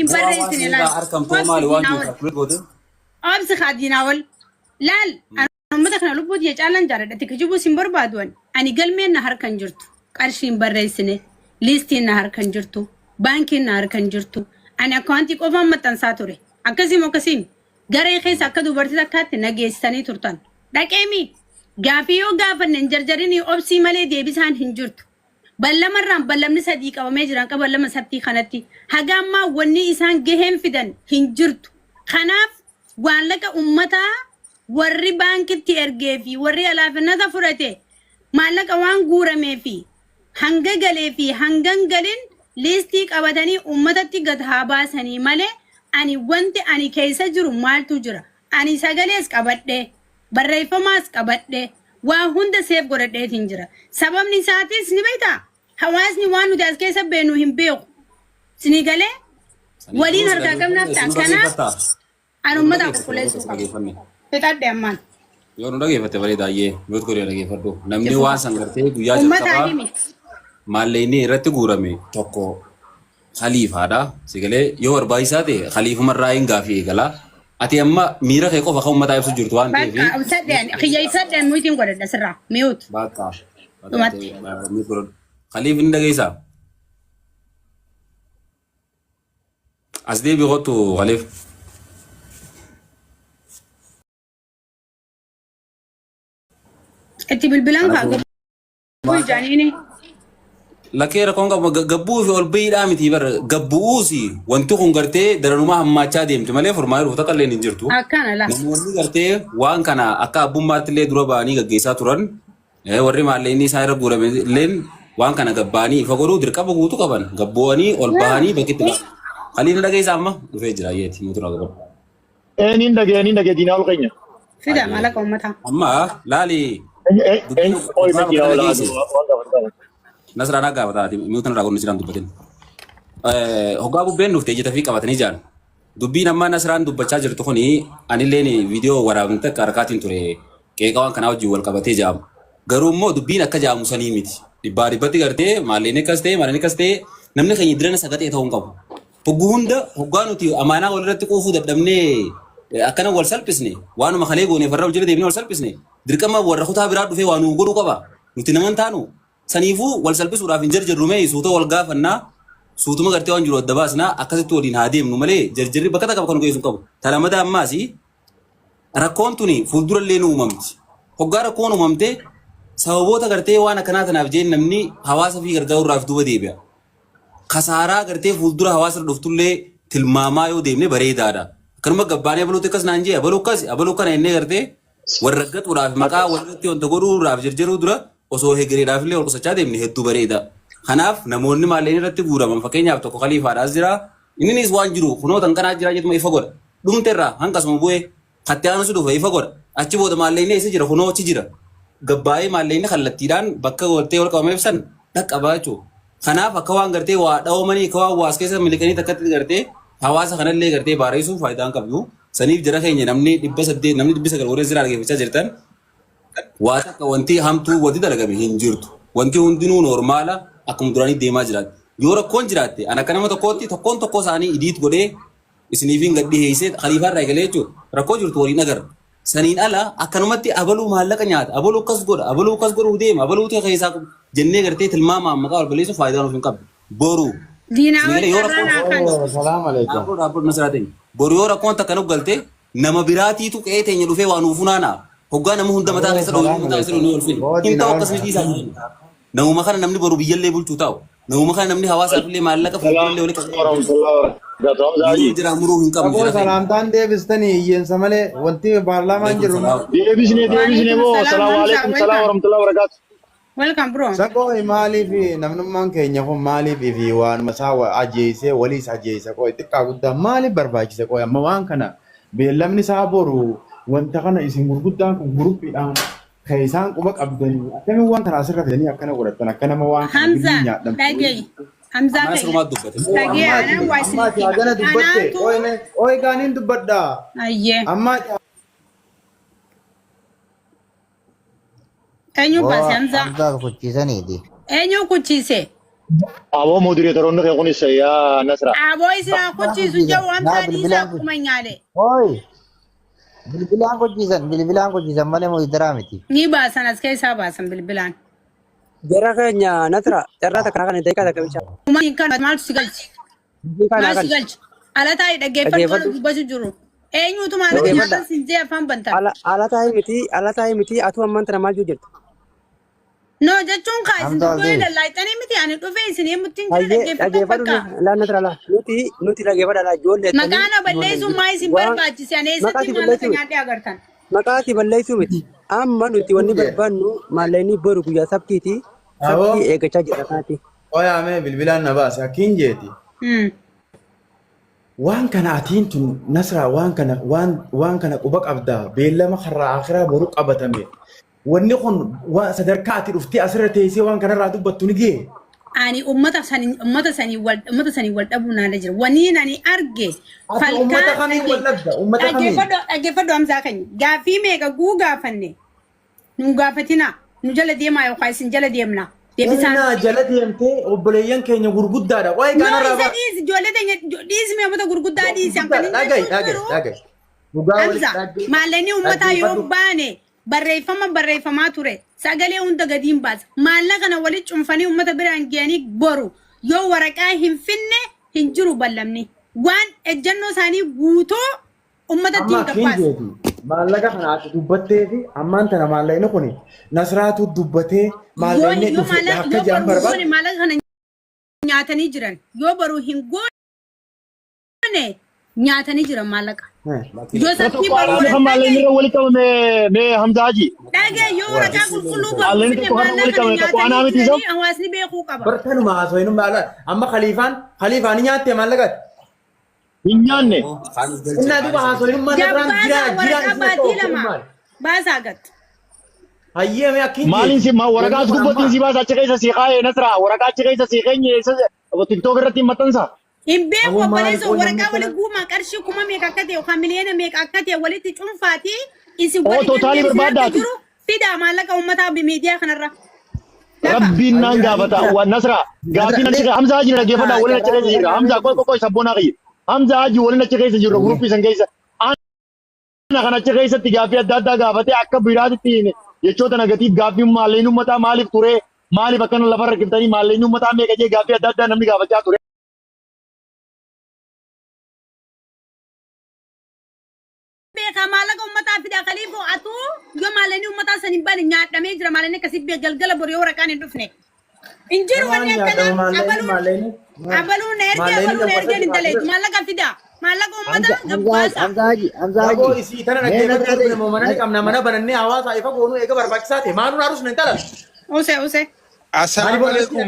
أنا بريسني لا أركم تومال واجو كل قدر أبز خادينا ولا لا أنا ما دخلنا لبود يجعلن جارد تكجبو سيمبر بادون أنا قال مين نهار كنجرتو قرشين بريسني ليستي نهار كنجرتو بانكي نهار كنجرتو أنا كنتي كوفا متنساتوري أكسيم وكسيم غاري خيس أكدو برتي كات نجيستاني تورتان داكيمي غافيو غافن نجرجريني أوبسي مالي ديبيسان هنجرتو بلا مرام بلا من صديق أو مجران كبلا من سبتي خناتي هجامة وني إنسان جهم فدان هنجرتو خناف وان لك أمتا وري بانك تيرجي في وري ألاف الناس فرته ما لك وان غورة ما في هنجا جلي في هنجان جلين ليستيك أبداني أمتا تيجد هاباس هني ماله أني وانت أني كيسة جرو مال تجرا أني سجليس كبده بريفة ماس كبده وهند سيف قرده تنجرا سبب نساتي سنبيتا حواسني وانو داس كيسة بينو هم بيو سنيجله ولين هركا كم نفتا كنا أنا أمتا أقول لك تتعدى أمان يورو لقي فتى بريد أيه بيت كوريا لقي فردو نمني واسان كرتي بيا جتابا ماليني رتقورا مي توكو خليفة هذا سيقله يور بايساتي خليفة مرة إنغافي كلا أتي أما ميرا خيكو فخو متى يبص جرتوان كيفي بقى أصدقني أخي يصدقني مويتين قرد سرّا ميوت بقى ميكرو خليفة إندا جيسا أصدي بيغطو خليف أنت بالبلان كا قبل جانيني لكن ركون قبوا في البيت أمتي بر قبوسي وانتو خنقرتي درنو ما هم ما تشاديم تمالي فرمايرو تقل لين جرتو أكان لا نموني قرتي وان كان أكا أبو مارتلي دروباني قجيسا تران وري ماليني سايرة بورا لين وان كان قباني فقولو دركا بقوتو كبان قبواني والباني بكت خلينا لقي سامة في جرايتي مترا قبل نين دقي دينا القينة فدا مالك أمتها أما لالي أوي مدينة ولا nasrana ga wata mutun ragon nisran dubatin hogabu ben nufte jita fi qabatani jan dubbi namma nasran dubbacha jirtu khoni anille ni video warabnta karakatin ture ke gawan kana wajju wal qabate jam garummo dubbi nakka jamu sani miti dibari bati garte malene kaste namne khani dirana sagate tawon qabu hugunda huganuti amana walratti qufu dadamne akana wal salpisne wanu makhale gone farraw jire debni wal salpisne dirkama warra khuta biradu fe wanu godu qaba nuti namantanu sanifu wal salbisu rafin jarjar rumay suuto wal gafanna suutuma garte wan jiro dabasna akasitu wadin hadim no male jarjarri bakata ka kono geesun qabu talamada ammasi rakontuni fuldura leenu umamti hoggara kono umamte sababota garte wana kanata nafjeen namni hawasa fi gardaw raf duba debiya khasara garte fuldura hawasa doftulle tilmama yo demne bareedada kanuma gabbane balute kas nanje abalu kana enne garte warragat uraf maqa warratti on tagoru raf jarjaru dura osoo hegereedhaaf illee ol qusachaa deemne hedduu bareeda. Kanaaf namoonni maalleen irratti guuraman fakkeenyaaf tokko khaliifaadhaas jira. Innis waan jiru kunoo tan kanaa jira jetuma ifa godha. Dhumteerraa hanqasuma bu'ee katti aanusu dhufa ifa godha. Achi booda maalleen isa jira kunoo achi jira. Gabbaa'ee maalleen kallattiidhaan bakka waltee wal qabamee ibsan dhaqqabaa jechuudha. Kanaaf akka waan gartee waa dhaawamanii akka waan waas keessa miliqanii takkatti gartee hawaasa kanallee gartee baareessuuf faayidaan qabdu. Saniif jara keenya namni 800 namni 900 warra jira argeeffachaa jirtan waata ka wanti hamtu wadi dalagame hinjirtu wanti hundinuu normaala akkum durani deema jiraat yoo rakkoon jiraatte ana kanama tokko saani idiit godhee isiniifin gaddi heeyse khaliifaa irraa eegalee jechuudha rakkoo jirtu waliin agar saniin ala akkanumatti abaluu maallaqa nyaata abaluu kas godhuu deema abaluu ta'e keessaa jennee gartee tilmaama maqaa wal baleessu faayidaa nuuf hin qabdu boru salaam alaikum boru yoo rakkoon takka nu galte nama biraatiitu qe'ee teenya dhufee waan uufunaana hoggana mu hunda mata keessa dhoowwu mata keessa dhoowwu ulfin inta akkas miti isaa namuma kana namni boru biyyallee bulchuu ta'u namuma kana namni hawaasaaf illee maallaqa fuudhullee wali qabatu jira muruu hin qabnu jira salaamtaan deebistanii iyyensa malee wanti paarlaamaan jiru deebisne moo salaamu alaikum salaam warahmatullahi wabarakatuh welcome bro sako maaliif namnummaan keenya kun maaliif fi waan masaa ajeeyse waliis ajeeyse qoo xiqqaa guddaa maaliif barbaachise qoo amma waan kana beellamni isaa boru wanta kana isin gurguddaan kun guruppiidhaan kaisaan quba qabdanii akkami waan kana asirra fidanii akkana godhatan akkanama waan Hamza dhagee Hamza dhagee ana waasii agana dubbatte oy gaaniin dubbadda ayyee amma enyu basi Hamza kuchisa nidi enyu kuchise أبو مدير ترون يكون يا نصرة Aboo isin haa kuchiisu jedhu amsaa dhiisaa akkuma nyaale. Oi, bilbilaan kuchiisan malee muuzidaraa miti. Ni baasan as keessaa baasan bilbilaan. Jara keenya Nasra carraa takka kan ta'e kada kabicha. Uummanni kan maaltu si galchi? Maaltu si galchi? Ala taa'ee dhaggeeffatu dubbatu jiru. Eenyuutu maal nyaatan siin jee afaan bantan? Ala taa'ee miti atu ammaan tana maal jirtu? No jechuun kaa isin dubbee lallaayxanii miti ani dhufee isin muttiin jira dhaggeeffatan bakka. La Nasra la nuti dhaggeeffata la ijoollee. Maqaan balleessuun maa isin barbaachise ani eessatti maallaqaa nyaadhee agartan? Maqaati balleessuu miti. Amma nuti wanni barbaannu maallaqni boru guyyaa sabtiiti. Sabtii eeggachaa jira kaati. Oyaame bilbilaan na baase akkiin jeeti. Waan kana atiin tun Nasraa waan kana quba qabdaa beellama karraa akhiraa boru qabatame. Wanni kun sadarkaa ati dhuftee asirra teessee waan kanarraa dubbattu ni gee. Ani ummata sanii wal dhabuu naala jira. Wanni ani arge Ummata kamiin wal dhabda? Ummata kamiin? Dhaggeeffadhu amsaa keenya. Gaaffii meeqa guu gaafanne? Nu gaafatina. Nu jala deemaa yookaan isin jala deemna. Deebisaan jala deemtee obboleeyyan keenya gurguddaadha. Waa'ee kanarraa ba'a. Dhiisi ijoollee teenya dhiisi meeqota gurguddaa dhiisi. Dhaga'i. Maallaqni uummataa yoo baane barreeffamaa ture. Sagalee hunda gadiin baasa. Maallaqa kana walitti cunfanii uummata biraan ga'anii boru. Yoo waraqaa hin finne hin jiru bal'amni. Waan ejjannoo isaanii guutuu uummatatti hin qabbaasa. Maallaqa kana ati dubbattee fi ammaan tana maallaqni kun Nasraatu dubbatee maallaqni dhufe akka jaan barbaadu. Maallaqa kana nyaatanii jiran yoo baruu hin goone nyaatanii jiran maallaqa. Joosafii baruu maallaqni wali qabame mee Hamzaaji. Dhagee yoo waraqaa qulqulluu baruu fi maallaqa nyaatanii jiranii hawaasni beekuu qaba. Barkanuma haasawinu amma khaliifaan nyaatte maallaqati. Inyaanne. Inna duba haasawinu jira. Baasaa gat. Hayyee mee akkin maalin si waraqaa dubbatiin si baasa achi keessa si qaa'ee Nasraa waraqaa achi keessa si keenye TikTok irratti maxxansa. Hin beeku obboleessa waraqaa wali guumaa qarshii kuma meeqa akka ta'e yookaan miliyoona meeqa akka ta'e walitti cunfaati isin totaalii barbaadaati. Fidaa maallaqa uummataa miidiyaa kanarra. Rabbiin naan gaafata Nasraa gaaffiin achi Hamzaa Haji dhaggeeffadha waliin achi keessa jirra Hamzaa qoy sabboonaa qayyi Hamzaa Haji waliin achi keessa jirra guruppii san keessa ana kana achi keessatti gaaffii adda addaa gaafatee akka biraatitti jechoota negatiif gaaffiin maallaqni uummataa maaliif ture maaliif akkana lafarra qibxanii maallaqni uummataa meeqa jee gaaffii adda addaa namni gaafachaa ture. Maallaqa uummataa fidaa khaliifoo atuu yoo maallaqni uummataa san hin baane nyaadhamee jira maallaqni akkasii biyya galgala boru yoo waraqaan hin dhufne. Injiru wanni akkanaa abaluun ergee hin daleetu maallaqa fidaa. Maallaqa uummataa gabbaasa. Aboo isii tana dhaggeeffatu nama mana qabna mana banannee hawaasa ifa goonuu eega barbaachisaa ta'e maaluun haarus hin talan. Use. Assalamu alaikum.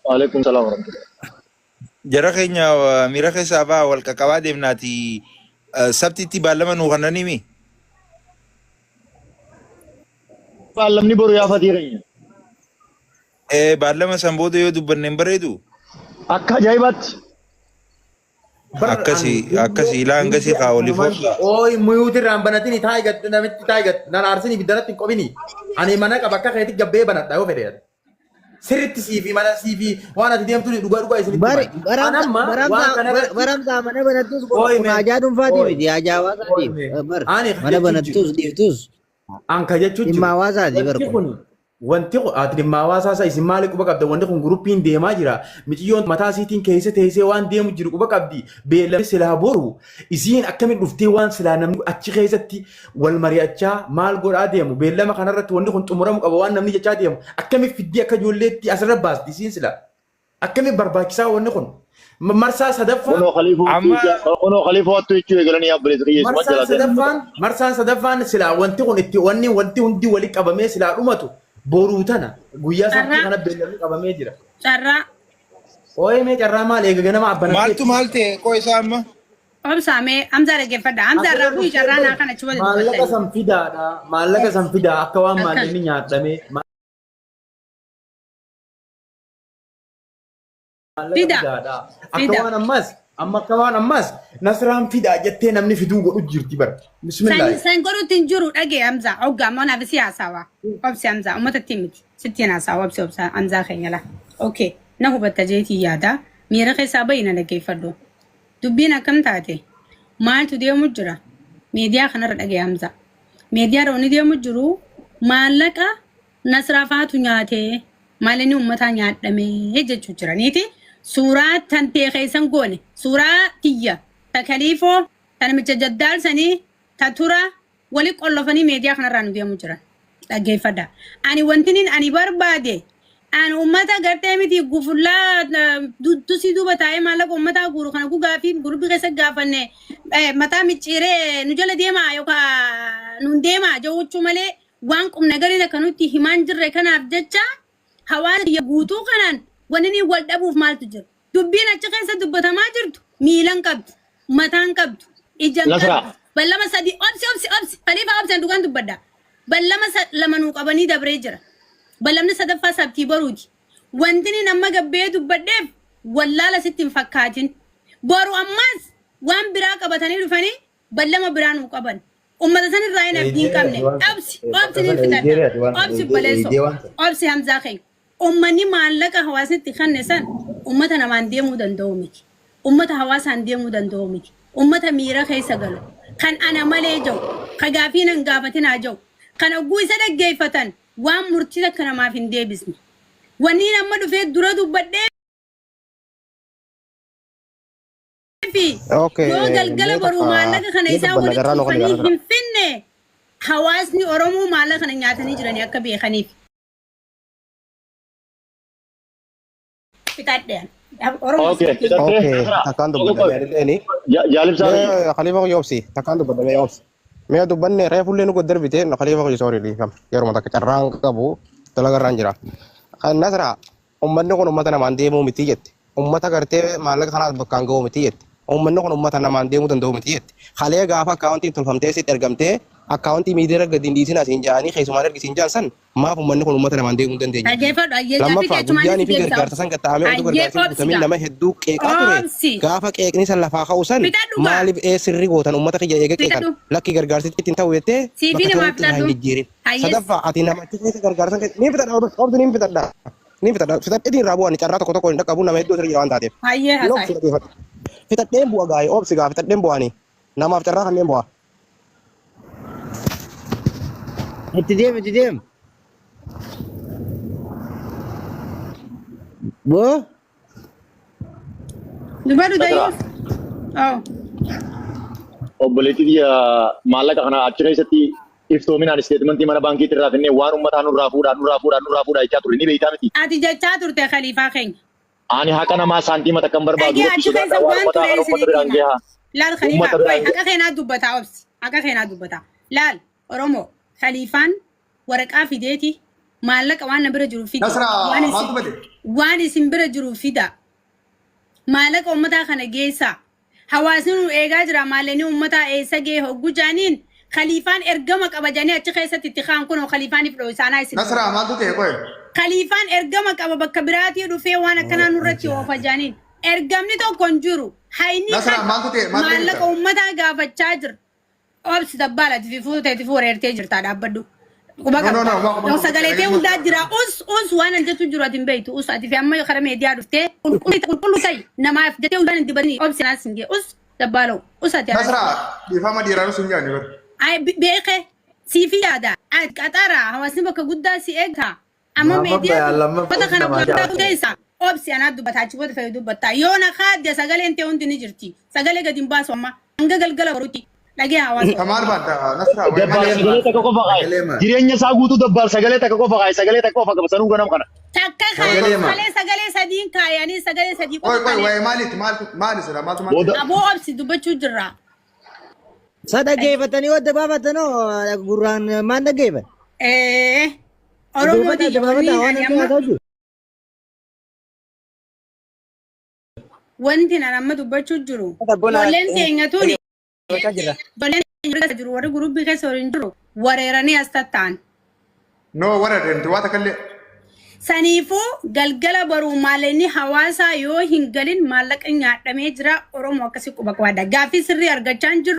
Waalaikum salaam warahmatullahi. Jara keenya miira keessaa ba'aa wal qaqqabaa deemnaati sabtiitti baallama nuu kannanii mi? Baallamni boru yaafatii keenya. Baallama san booda yoo dubbanne hin bareedu? Akka ajaa'ibaatti. Akkasii ilaa hangasii kaa olii foofu. Ooyi muyuuti irraan banatini namitti taayigat nan aarsini biddanatti hin qobini. Ani mana qaba akka keetti gabbee banadha yoo fedhe. Sirriitti siifi mana siifi waan ati deemtu dhugaa isinitti baramsaa mana banattus ajaa dhuunfaatiif miti ajaa hawaasaatiif mana banattus dhiiftus anka jechuun dhimma hawaasaati barku. Wanti ati dhimma hawaasaa isin maali quba qabda wanti kun guruppiin deemaa jira miciyyoon mataa isiitiin keessa teessee waan deemu jiru quba qabdi beellamni silaa boru isiin akkamiin dhuftee waan silaa namni achi keessatti wal mari'achaa maal godhaa deemu beellama kanarratti wanti kun xumuramu qaba waan namni jechaa deemu akkamiin fiddii akka ijoolleetti asirra baasti isiin silaa akkamiin barbaachisaa wanni kun marsaa sadaffaan Onoo khaliifoo wattu jechuu eegalanii yaabbilees qiyyeessu. Marsaan sadaffaan silaa wanti kun itti wanti hundi walitti qabamee silaa dhumatu. Boruu tana guyyaa sabtii kana beellamni qabamee jira. Carraa. Ooyee mee carraa maal eega ganama abbanatti. Maal ta'e qoo isaa amma? Obsaamee Hamzaa dhaggeeffadha. Hamzaa irraa bu'ii carraa naa kana chuma maallaqa san fidaadha. Maallaqa san fidaa akka waan maallaqni nyaadhamee. Fidaadha. Akka waan ammas أما كمان أماس نصران في داجتين أمني في دوغ أجرتي بر بسم الله san godhu tinjiru dhage Hamza hoggaa moo naaf siyaasawa obsi Hamza ummata timiti sittiin haasawa obsi Hamza keenyala okay na hubatta jeetii yaada miira keessaa bayina dhaggeeffadhu dubbiin akkam taate maaltu deemu jira miidiyaa kanarra dhage Hamza miidiyaa rooni deemu jiru maallaqa nasraafaatu nyaatee maalini ummataa nyaadhamee jechuu jiraniiti suuraa tantee keessan goone suuraa tiyya takaliifoo tanamicha jaddaalsanii tatura wali qollofanii meediyaa kanarraa nu deemu jiran dhaggeeffadha ani wantinin ani barbaade ani ummata gartee miti gufullaa tusii duuba taa'ee maallaqa ummataa guuru kana gugaafi gurubbi keessa gaafanne mataa micciiree nu jala deemaa yookaan nun deemaa jawwachuu malee waan qubna garii akka nutti himaan jirre kanaaf jecha hawaasa guutuu kanaan wanni wal dhabuuf maaltu jira dubbiin achi keessa dubbatamaa jirtu miilan qabdu mataan qabdu ijaan qabdu ballama sadi obsi khalifa obsi dukan dubbadda ballama lama nu qabanii dabree jira ballamni sadaffaa sabtii baruuti wantini nama gabbee dubbaddeef wallaala sittiin fakkaatin boru ammas waan biraa qabatanii dhufanii ballama biraa nu qaban ummata san irraa hin abdiin qabne obsi ni fitadha obsi baleesso obsi Hamzaa kee ummanni maallaqa hawaasatti kanne san ummata namaan deemuu danda'u miti ummata hawaasaan deemuu danda'u miti ummata miira keessa galu kan ana malee jiru kan gaafiin hin gaafatinaa jiru kan ogguu isa dhaggeeffatan waan murtii akka namaaf hin deebisne wanni nama dhufee dura dubbadhee fi yoo galgala baruu maallaqa kana isaa walitti dhufanii hin finne hawaasni Oromoo maallaqa kana nyaatanii jiranii akka beekaniif. اوكي تكان دبل ini جالب ساري خليفه يوبسي تكان دبل يوبسي me dubbanne reefu leenu godder bite no khalifa ko sori li kam yaro mata carrang kabu talaga ranjira kan nasra ummanne kono mata na mande mo miti yette ummata garte malak khana bakkan go miti yette ummanne kono mata na mande mo dando miti yette khale gaafa accounting tun famte sit ergamte accounting midira gadin disina sinjani khaysuma der sinjan san ma ummanne kono mata na mande mo dande lamma fa gudani fi gargarta san gattame o gargarta tamin nama heddu qeqa ture gaafa qeqni san lafa khawsan malib e sirri gotan ummata khiya ege qeqan lakki gargarti tin tawete sifini ma fitadu sadafa ati nama tigese gargarta ni fitada obdu ni fitada fitada edin rabu ani carrata ko to ko ndakabu nama heddu sirri wan taate hayye hasai fitada dembu agay obsi ga fitada dembu ani nama carra kan dembu اتديم بو dubaru dayu obboleetti diya maallaqa kana achi keessatti iftoominaan isteetmentii mana baankii irraa finnee waan uummataa nurraa fuudhaa jechaa ture ni beektaa miti. ati jechaa turte Khaliifaa keenya. Ani haqa namaa saantiima takkan barbaadu. Achi keessa waan ture isiniitiin laal Khaliifaa haqa keenyaa dubbataa obsi haqa keenyaa dubbataa laal Oromoo Khaliifaan waraqaa fideeti maallaqa waan na bira jiru fida waan isin bira jiru fida maallaqa uummataa kana geessa hawaasni nu eegaa jira maalleen uummataa eessa gee hoggu jaaniin Khaliifaan ergama qaba janii achi keessatti itti kaan kun Khaliifaaniif dhoo isaanaa isin Nasra maaltu ta'e qoy Khaliifaan ergama qaba bakka biraatii dhufee waan akkanaa nurratti oofa jaaniin ergamni tokko hin jiru hayni maallaqa uummataa gaafachaa jira obsi dabbaala tififuu ta'e wareertee jirtaa dhaabbadhu no sagalete unda jira us waan anjatu jiru atin beeytu us ati fi amma khara media dhufte kullu tay namaaf jete unda dibani obsi nasinge us dabbaalo us ati Nasra difama diraru sunjani bar ay beeke sifi yada at qatara hawasni bakka guddaa si eegta amma media bata kana bata keessa obsi ana dubbata achi bota fayyadu batta yoona khadde sagalente undi ni jirti sagale gadin baaso amma anga galgala baruti lagi hawaasa Kamar banta Nasra Sagalee takka qofa qaay jireenya isaa guutuu dabbaal sagalee takka qofa qaay sagalee takka qofa qaba sanuu ganam kana. takka sagalee sadiin kaayanii sagalee sadii qoy way maali sira maaltu aboo obsi dubbachuu jirra sadaqeeffatanii wadda baafatanii gurraan maan dhaggeeffan Oromoo diyyoo wanti na amma dubbachuu jiru ijoolleen teenyatuuni ijoolleen keessa jiru warri gurubbii keessa waliin jiru wareeranii as tattaan No wara den to wata kalle Saniifuu galgala baruu maaleenni hawaasaa yoo hin galin maallaqa nyaadhamee jira Oromoo akkasii quba qabaadha. Gaaffii sirrii argachaa hin jirru.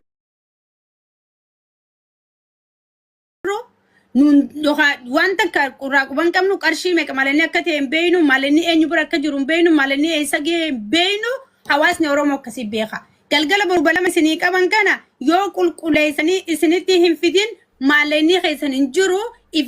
Wanta qurraa quban qabnu qarshii meeqa maaleenni akka ta'e hin beeynu maaleenni eenyu bira akka jiru hin beeynu maaleenni eessa ga'e hin beeynu hawaasni Oromoo akkasii beeka. Galgala baruu balama isinii qaban kana yoo qulqulleessanii isinitti hin fidin maaleenni keessan hin jiru if